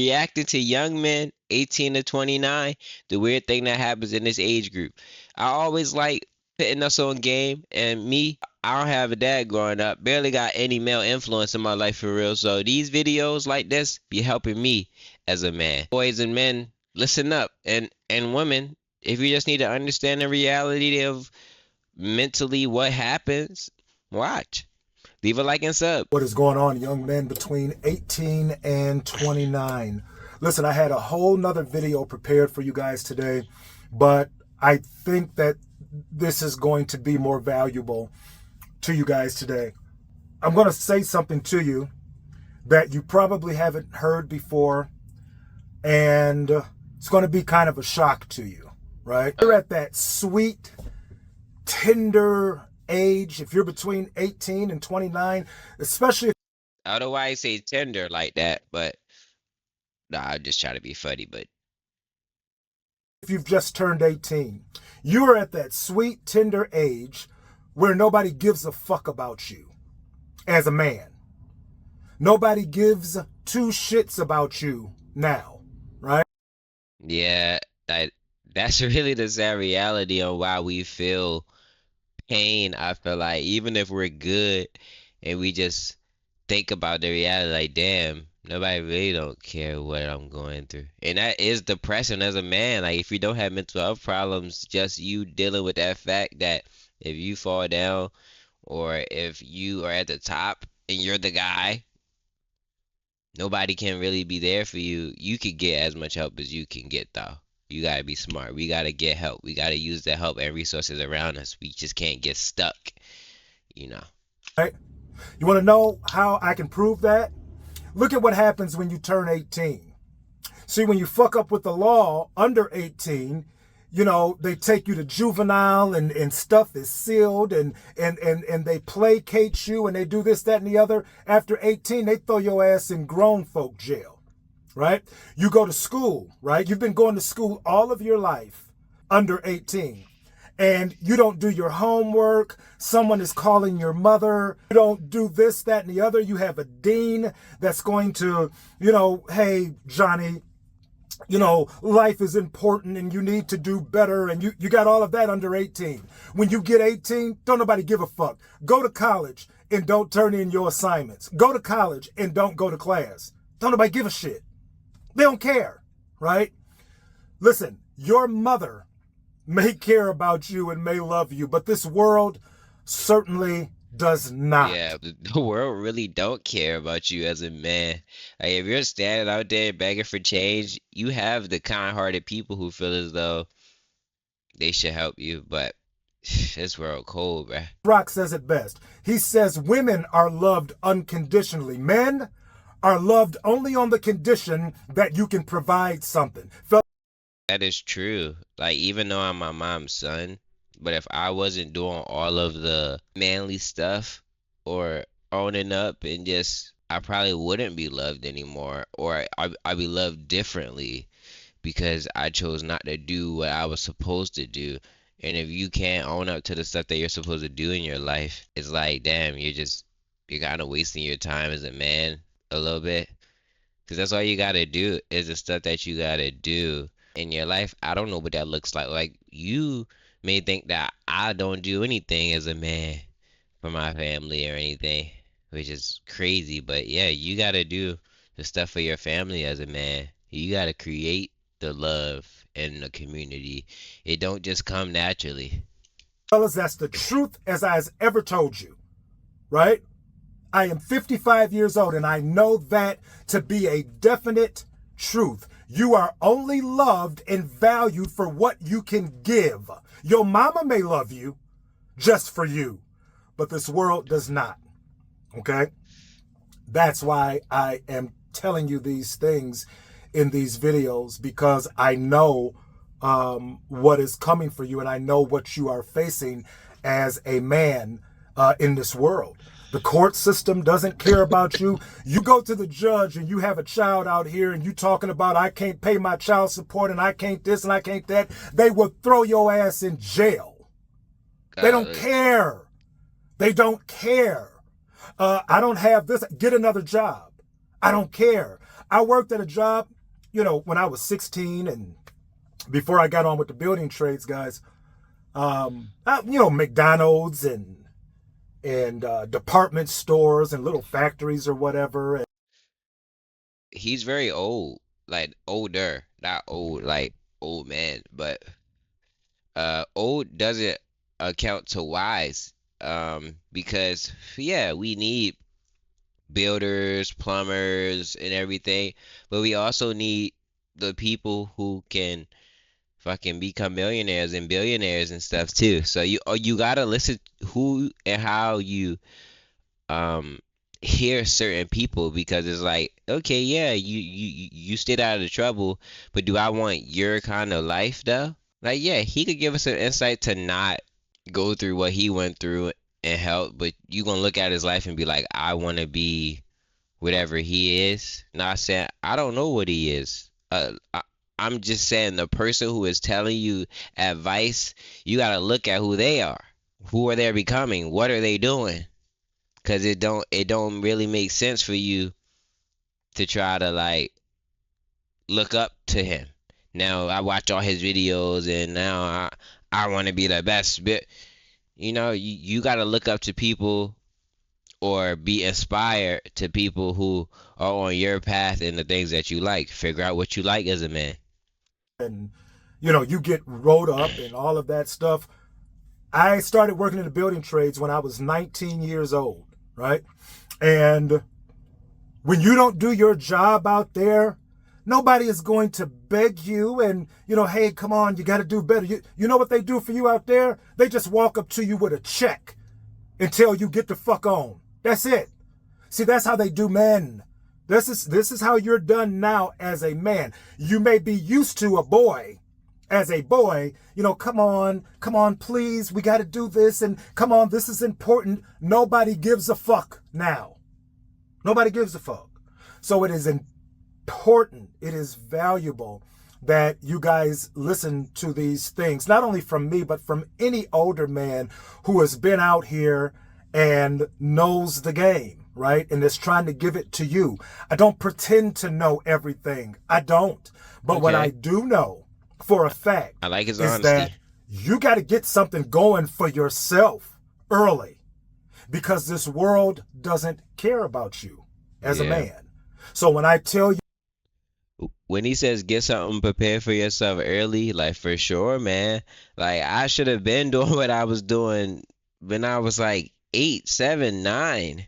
Reacting to young men 18 to 29, the weird thing that happens in this age group. I always like putting us on game, and me, I don't have a dad growing up, barely got any male influence in my life for real. So these videos like this be helping me as a man. Boys and men, listen up, and women, if you just need to understand the reality of mentally what happens, watch. Leave a like and sub. What is going on, young men between 18 and 29? Listen, I had a whole nother video prepared for you guys today, but I think that this is going to be more valuable to you guys today. I'm going to say something to you that you probably haven't heard before, and it's going to be kind of a shock to you, right? You're at that sweet, tender age, if you're between 18 and 29, especially. I don't know why I say tender like that, but nah, I just try to be funny, but If you've just turned 18, you are at that sweet, tender age where nobody gives a fuck about you as a man. Nobody gives two shits about you now, right? yeah, that's really the sad reality on why we feel pain. I feel like even if we're good and we just think about the reality, like, damn, nobody really don't care what I'm going through. And that is depressing as a man. Like, if you don't have mental health problems, just you dealing with that fact that if you fall down or if you are at the top and you're the guy, nobody can really be there for you. You could get as much help as you can get, though. You gotta be smart. We gotta get help. We gotta use the help and resources around us. We just can't get stuck, you know. Right? You want to know how I can prove that? Look at what happens when you turn 18. See, when you fuck up with the law under 18, you know, they take you to juvenile and stuff is sealed and they placate you and they do this, that, and the other. After 18, they throw your ass in grown folk jail, right? You go to school, right? You've been going to school all of your life under 18. And you don't do your homework, someone is calling your mother, you don't do this, that, and the other. You have a dean that's going to, you know, hey, Johnny, you know, life is important and you need to do better. And you got all of that under 18. When you get 18, don't nobody give a fuck. Go to college and don't turn in your assignments. Go to college and don't go to class. Don't nobody give a shit. They don't care, right? Listen, your mother may care about you and may love you, but this world certainly does not. Yeah, the world really don't care about you as a man. Like if you're standing out there begging for change, you have the kind-hearted people who feel as though they should help you, but this world cold, bruh. Rock says it best. He says women are loved unconditionally. Men are loved only on the condition that you can provide something. That is true. Like even though I'm my mom's son, but if I wasn't doing all of the manly stuff or owning up and just, I probably wouldn't be loved anymore, or I'd be loved differently because I chose not to do what I was supposed to do. And if you can't own up to the stuff that you're supposed to do in your life, it's like, damn, you're kind of wasting your time as a man a little bit. Because that's all you gotta do is the stuff that you gotta do in your life. I don't know what that looks like. Like, you may think that I don't do anything as a man for my family or anything, which is crazy. But yeah, you gotta do the stuff for your family as a man. You gotta create the love in the community. It don't just come naturally. Fellas, that's the truth as I has ever told you, right? I am 55 years old and I know that to be a definite truth. You are only loved and valued for what you can give. Your mama may love you just for you, but this world does not, okay? That's why I am telling you these things in these videos, because I know what is coming for you and I know what you are facing as a man in this world. The court system doesn't care about you. You go to the judge and you have a child out here and you talking about, I can't pay my child support and I can't this and I can't that. They will throw your ass in jail. They don't care. They don't care. I don't have this. Get another job. I don't care. I worked at a job, when I was 16 and before I got on with the building trades guys. McDonald's and department stores and little factories or whatever. And He's very old, like older, not old, like old man, but old doesn't account to wise. Because yeah, we need builders, plumbers, and everything, but we also need the people who can fucking become millionaires and billionaires and stuff too. So you gotta listen who and how you um hear certain people, because it's like, okay, yeah, you stayed out of the trouble, but do I want your kind of life though? Like, yeah, he could give us an insight to not go through what he went through and help, but you gonna look at his life and be like, I want to be whatever he is. Not saying I don't know what he is. I'm just saying the person who is telling you advice, you gotta look at who they are. Who are they becoming? What are they doing? Cause it don't really make sense for you to try to like look up to him. Now I watch all his videos and now I want to be the best. But you got to look up to people or be inspired to people who are on your path and the things that you like. Figure out what you like as a man. and you get rolled up and all of that stuff. I started working in the building trades when I was 19 years old, right? And when you don't do your job out there, nobody is going to beg you and, hey, come on, you got to do better. You know what they do for you out there? They just walk up to you with a check and tell you get the fuck on. That's it. See, that's how they do men. This is how you're done now as a man. You may be used to a boy as a boy, come on, please, we got to do this, and come on, this is important. Nobody gives a fuck now. Nobody gives a fuck. So it is important, it is valuable that you guys listen to these things, not only from me, but from any older man who has been out here and knows the game, right? And is trying to give it to you. I don't pretend to know everything. I don't. But what I Okay. do know for a fact I like his is that honesty. you got to get something going for yourself early because this world doesn't care about you as a Yeah. man. So when I tell you, When he says get something prepared for yourself early, like for sure, man. Like I should have been doing what I was doing when I was like 8, 7, 9.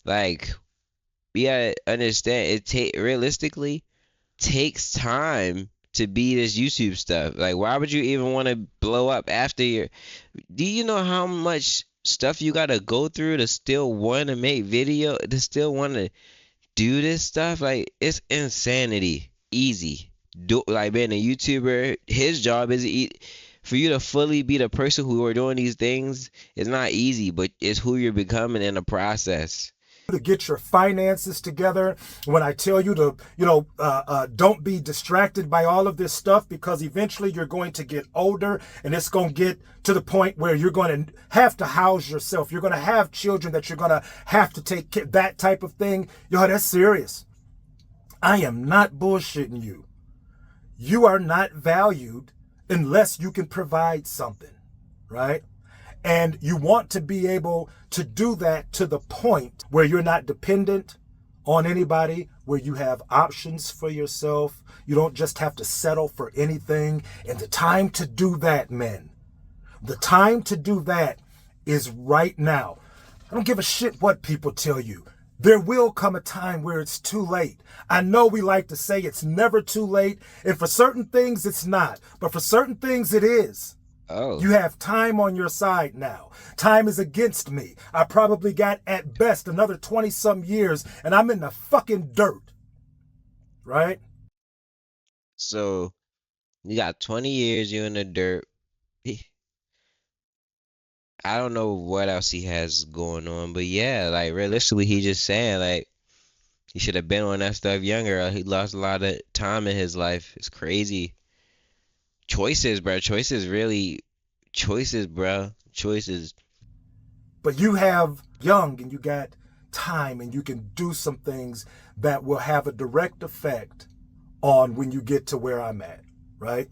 Like, yeah, understand it realistically takes time to be this YouTube stuff. Like, why would you even want to blow up after your? Do you know how much stuff you gotta go through to still want to make video, to still want to do this stuff? Like, it's insanity. Easy. Do like being a YouTuber. His job is for you to fully be the person who are doing these things. It's not easy, but it's who you're becoming in the process. to get your finances together, when I tell you to, don't be distracted by all of this stuff because eventually you're going to get older and it's going to get to the point where you're going to have to house yourself. You're going to have children that you're going to have to take care, that type of thing. That's serious. I am not bullshitting you. You are not valued unless you can provide something, right? And you want to be able to do that to the point where you're not dependent on anybody, where you have options for yourself. You don't just have to settle for anything. And the time to do that, men, the time to do that is right now. I don't give a shit what people tell you. There will come a time where it's too late. I know we like to say it's never too late, and for certain things it's not, but for certain things it is. Oh, You have time on your side now. Time is against me. I probably got at best another 20 some years and I'm in the fucking dirt, right? so you got 20 years, you in the dirt. I don't know what else he has going on, but yeah, like realistically, he just saying like he should have been on that stuff younger. He lost a lot of time in his life. It's crazy. Choices, bro. Choices really. Choices, bro. Choices. But you have young and you got time and you can do some things that will have a direct effect on when you get to where I'm at, right?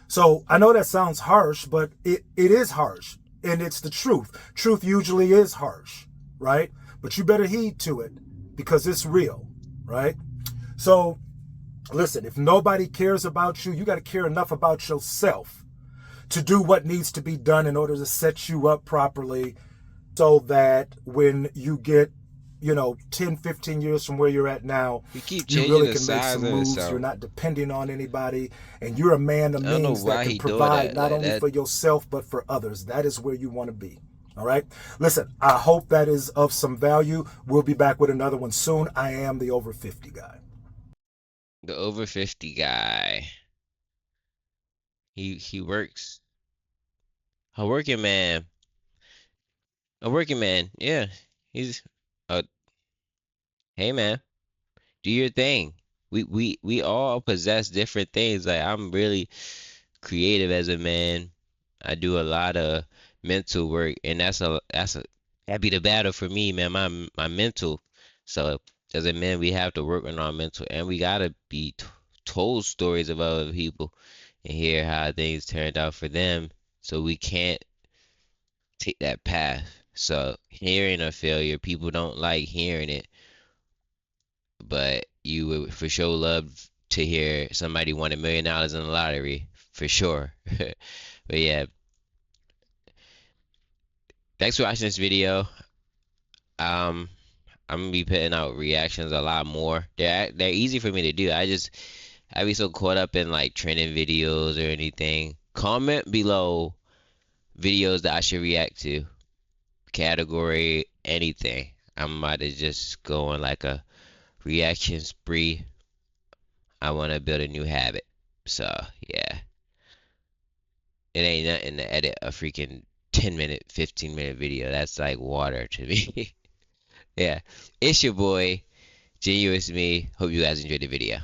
So I know that sounds harsh, but it is harsh. And it's the truth. Truth usually is harsh, right? But you better heed to it because it's real, right? So listen, if nobody cares about you, you got to care enough about yourself to do what needs to be done in order to set you up properly so that when you get 10, 15 years from where you're at now, We keep you changing really the can make size some of moves. You're itself. not depending on anybody, and you're a man of I don't know means that why can he doing provide that. not Like only that. for yourself but for others. That is where you want to be. All right. Listen, I hope that is of some value. We'll be back with another one soon. I am the over 50 guy. The over 50 guy. He works. A working man. A working man. Yeah. He's uh hey man, do your thing. We all possess different things. Like I'm really creative as a man. I do a lot of mental work, and that'd be the battle for me, man. My mental. So as a man, we have to work on our mental, and we gotta be told stories of other people and hear how things turned out for them, so we can't take that path. So hearing a failure, people don't like hearing it, but you would for sure love to hear somebody won $1 million in the lottery, for sure. But yeah, thanks for watching this video. Um, I'm gonna be putting out reactions a lot more. They're easy for me to do. I be so caught up in like trending videos or anything. Comment below videos that I should react to, category, anything. I'm about to just go on like a reaction spree. I want to build a new habit. So yeah, it ain't nothing to edit a freaking 10-minute, 15-minute video. That's like water to me. Yeah, it's your boy, GenuisMe. Hope you guys enjoyed the video.